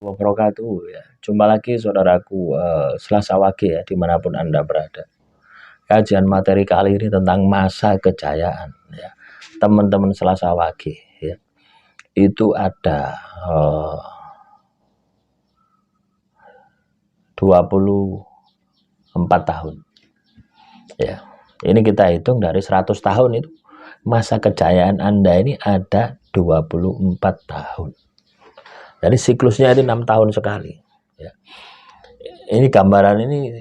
Wabarakatuh ya. Jumpa lagi saudaraku Selasa Wage ya dimanapun Anda berada. Kajian materi kali ini tentang masa kejayaan ya. Teman-teman Selasa Wage ya. Itu ada 24 tahun. Ya. Ini kita hitung dari 100 tahun itu masa kejayaan Anda ini ada 24 tahun. Jadi siklusnya itu 6 tahun sekali. Ya. Ini gambaran ini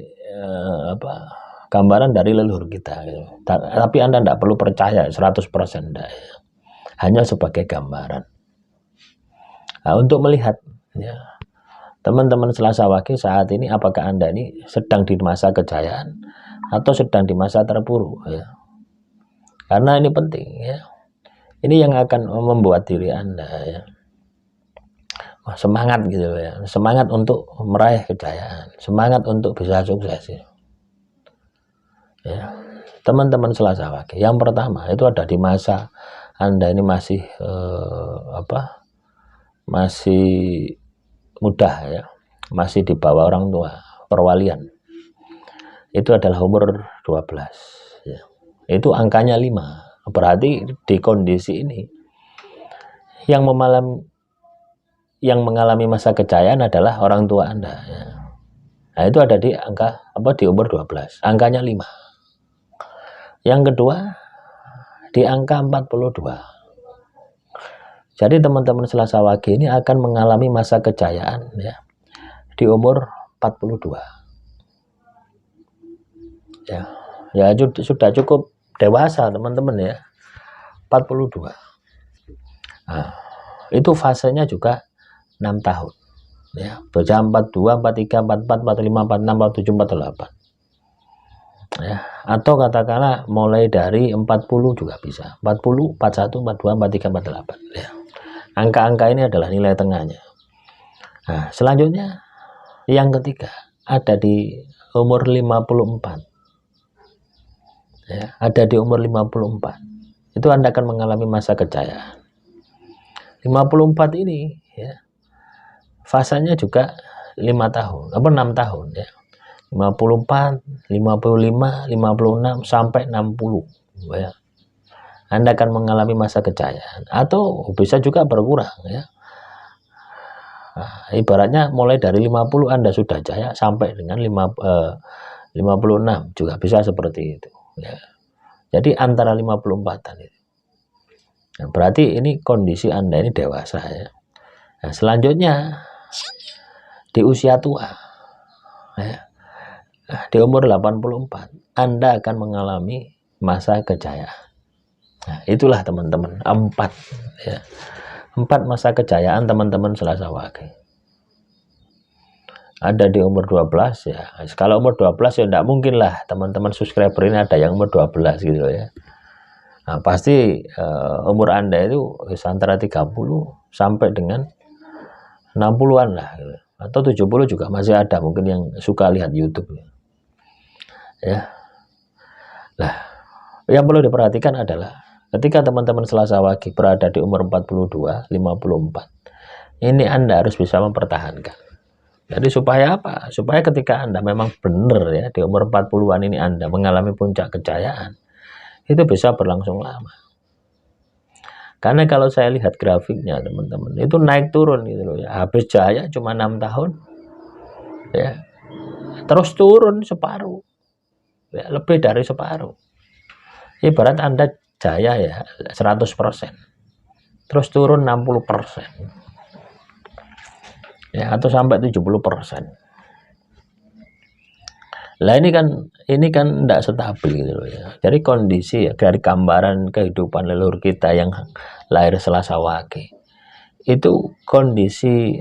gambaran dari leluhur kita. Ya. Tapi Anda tidak perlu percaya 100%. Enggak, ya. Hanya sebagai gambaran. Nah, untuk melihat ya, teman-teman Selasa Wage saat ini apakah Anda ini sedang di masa kejayaan atau sedang di masa terpuruk ya. Karena ini penting ya. Ini yang akan membuat diri Anda ya semangat gitu ya, semangat untuk meraih kejayaan, semangat untuk bisa sukses ya. Teman-teman Selasa Wage, yang pertama itu ada di masa Anda ini masih masih muda ya, masih di bawah orang tua, perwalian. Itu adalah umur 12 ya. Itu angkanya 5. Berarti di kondisi ini yang mengalami masa kejayaan adalah orang tua Anda ya. Nah, itu ada di angka di umur 12, angkanya 5. Yang kedua di angka 42. Jadi teman-teman Selasa Wage ini akan mengalami masa kejayaan ya di umur 42. Ya. Ya sudah cukup dewasa teman-teman ya. 42. Nah, itu fasenya juga 6 tahun ya. Baca 42, 43, 44, 45, 46, 47, 48 ya. Atau katakanlah mulai dari 40 juga bisa. 40, 41, 42, 43, 48 ya. Angka-angka ini adalah nilai tengahnya. Nah, selanjutnya yang ketiga ada di umur 54 ya. Ada di umur 54. Itu Anda akan mengalami masa kejayaan. 54 ini ya, fasanya juga 5 tahun, 6 tahun ya. 54, 55, 56 sampai 60 ya. Anda akan mengalami masa kejayaan atau bisa juga berkurang ya. Nah, ibaratnya mulai dari 50 Anda sudah jaya sampai dengan 56 juga bisa seperti itu ya. Jadi antara 54-an itu. Nah, berarti ini kondisi Anda ini dewasa ya. Nah, selanjutnya di usia tua ya, di umur 84 Anda akan mengalami masa kejayaan. Nah, itulah teman-teman 4 ya. 4 masa kejayaan teman-teman Selasa Wage. Ada di umur 12 ya. Kalau umur 12 ya tidak mungkin lah teman-teman subscriber ini ada yang umur 12 gitu ya. Nah, pasti umur Anda itu antara 30 sampai dengan 60-an lah gitu. Atau 70 juga masih ada mungkin yang suka lihat YouTube ya. Nah, yang perlu diperhatikan adalah ketika teman-teman Selasa Wage berada di umur 42, 54, ini Anda harus bisa mempertahankan. Jadi supaya apa? Supaya ketika Anda memang benar ya di umur 40-an ini Anda mengalami puncak kejayaan, itu bisa berlangsung lama. Karena kalau saya lihat grafiknya teman-teman, itu naik turun gitu loh ya. Habis jaya cuma 6 tahun ya. Terus turun separuh. Ya, lebih dari separuh. Ibarat Anda jaya ya 100%. Terus turun 60%. Ya, atau sampai 70%. Lah ini kan tidak stabil gitu loh ya. Jadi kondisi ya, dari gambaran kehidupan leluhur kita yang lahir Selasa Wage itu kondisi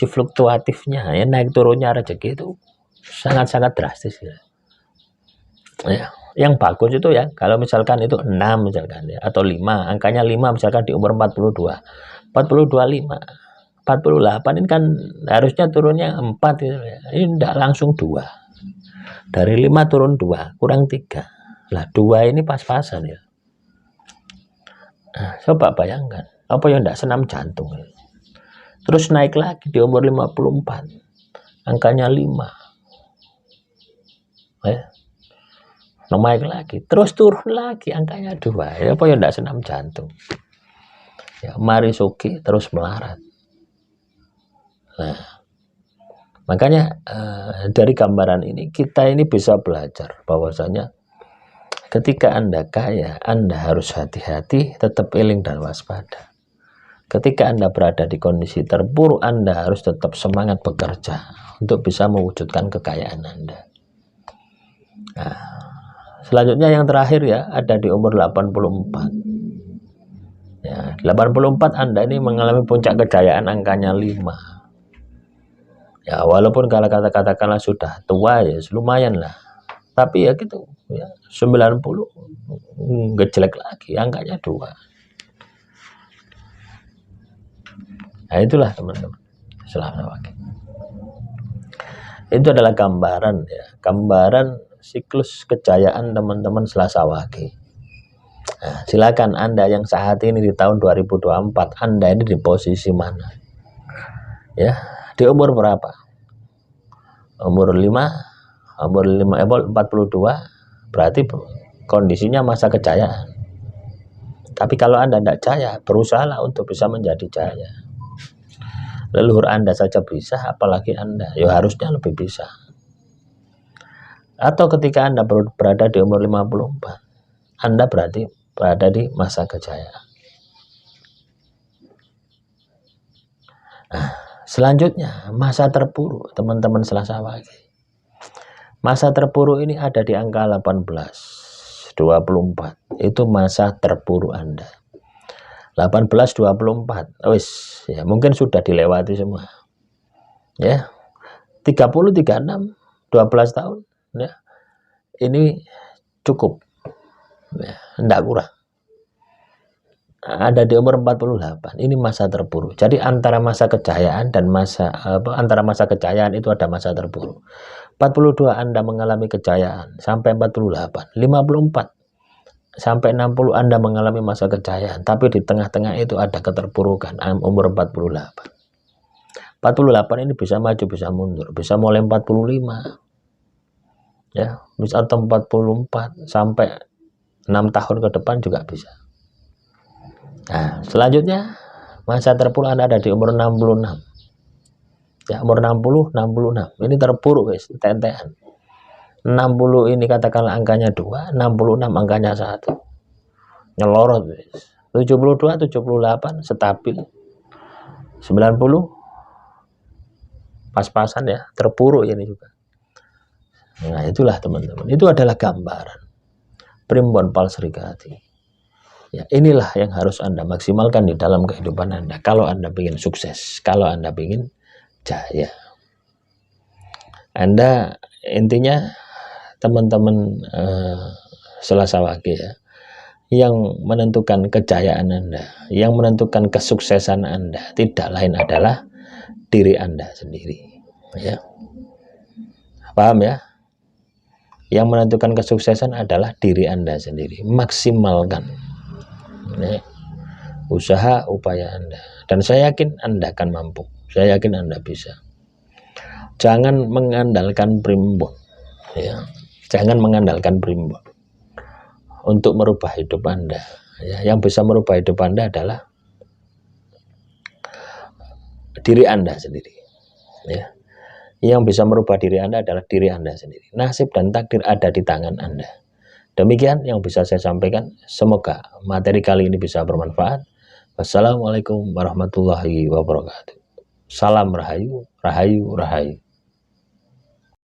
fluktuatifnya ya, naik turunnya rezeki itu sangat-sangat drastis ya. Ya, yang bagus itu ya kalau misalkan itu 6 misalkan ya, atau 5, angkanya 5 misalkan di umur 42, 5, 48 ini kan harusnya turunnya 4 gitu ya. Ini tidak langsung 2. Dari 5 turun 2, kurang 3. Lah 2 ini pas-pasan ya. Nah, coba bayangkan, apa yang tidak senam jantung. terus naik lagi di umur 54, angkanya 5. Ya. Naik lagi, terus turun lagi, angkanya 2. Ya apa ya enggak senam jantung. Ya, mari soki terus melarat. Nah, makanya dari gambaran ini kita ini bisa belajar bahwasanya ketika Anda kaya, Anda harus hati-hati, tetap eling dan waspada. Ketika Anda berada di kondisi terpuruk, Anda harus tetap semangat bekerja untuk bisa mewujudkan kekayaan Anda. Nah, selanjutnya yang terakhir ya, ada di umur 84. Ya, 84 Anda ini mengalami puncak kejayaan, angkanya 5. Ya, walaupun kalau katakanlah sudah tua ya, lumayan lah. Tapi ya gitu, ya 90 nggak jelek lagi, angkanya 2. Nah, itulah teman-teman. Selamat. Itu adalah gambaran ya, gambaran siklus kejayaan teman-teman Selasa Wage. Nah, silakan Anda yang saat ini di tahun 2024, Anda ini di posisi mana? Ya, di umur berapa? Umur 42, berarti kondisinya masa kejayaan. Tapi kalau Anda tidak jaya, berusahalah untuk bisa menjadi jaya. Leluhur Anda saja bisa, apalagi Anda, ya harusnya lebih bisa. Atau ketika Anda berada di umur 54, Anda berarti berada di masa kejayaan. Nah, selanjutnya masa terpuruk teman-teman Selasa Wage. Masa terpuruk ini ada di angka 18, 24. Itu masa terpuruk Anda. 18, 24. Ya mungkin sudah dilewati semua. Ya. 30, 36, 12 tahun. Ya. Ini cukup. Ya, enggak kurang. Ada di umur 48. Ini masa terpuruk. Jadi antara masa kejayaan dan antara masa kejayaan itu ada masa terpuruk. 42 Anda mengalami kejayaan sampai 48. 54 sampai 60 Anda mengalami masa kejayaan, tapi di tengah-tengah itu ada keterpurukan umur 48. 48 ini bisa maju, bisa mundur, bisa mulai 45. Ya, bisa atau 44 sampai 6 tahun ke depan juga bisa. Nah, selanjutnya masa terpuruk Anda ada di umur 66. Ya, umur 60, 66. Ini terpuruk guys, tentean. 60 ini katakanlah angkanya 2, 66 angkanya 1. Nyelorot guys. 72, 78 stabil. 90 pas-pasan ya, terpuruk ini juga. Nah, itulah teman-teman. Itu adalah gambaran Primbon Palsrikati. Ya, inilah yang harus Anda maksimalkan di dalam kehidupan Anda. Kalau Anda ingin sukses, kalau Anda ingin jaya. Anda intinya teman-teman Selasa Wage ya, yang menentukan kejayaan Anda, yang menentukan kesuksesan Anda tidak lain adalah diri Anda sendiri. Ya. Paham ya? Yang menentukan kesuksesan adalah diri Anda sendiri. Maksimalkan ya, usaha upaya Anda, dan saya yakin Anda akan mampu. Saya yakin Anda bisa. Jangan mengandalkan primbon ya. Jangan mengandalkan primbon untuk merubah hidup Anda ya. Yang bisa merubah hidup Anda adalah diri Anda sendiri ya. Yang bisa merubah diri Anda adalah diri Anda sendiri. Nasib dan takdir ada di tangan Anda. Demikian yang bisa saya sampaikan. Semoga materi kali ini bisa bermanfaat. Wassalamualaikum warahmatullahi wabarakatuh. Salam rahayu, rahayu, rahayu.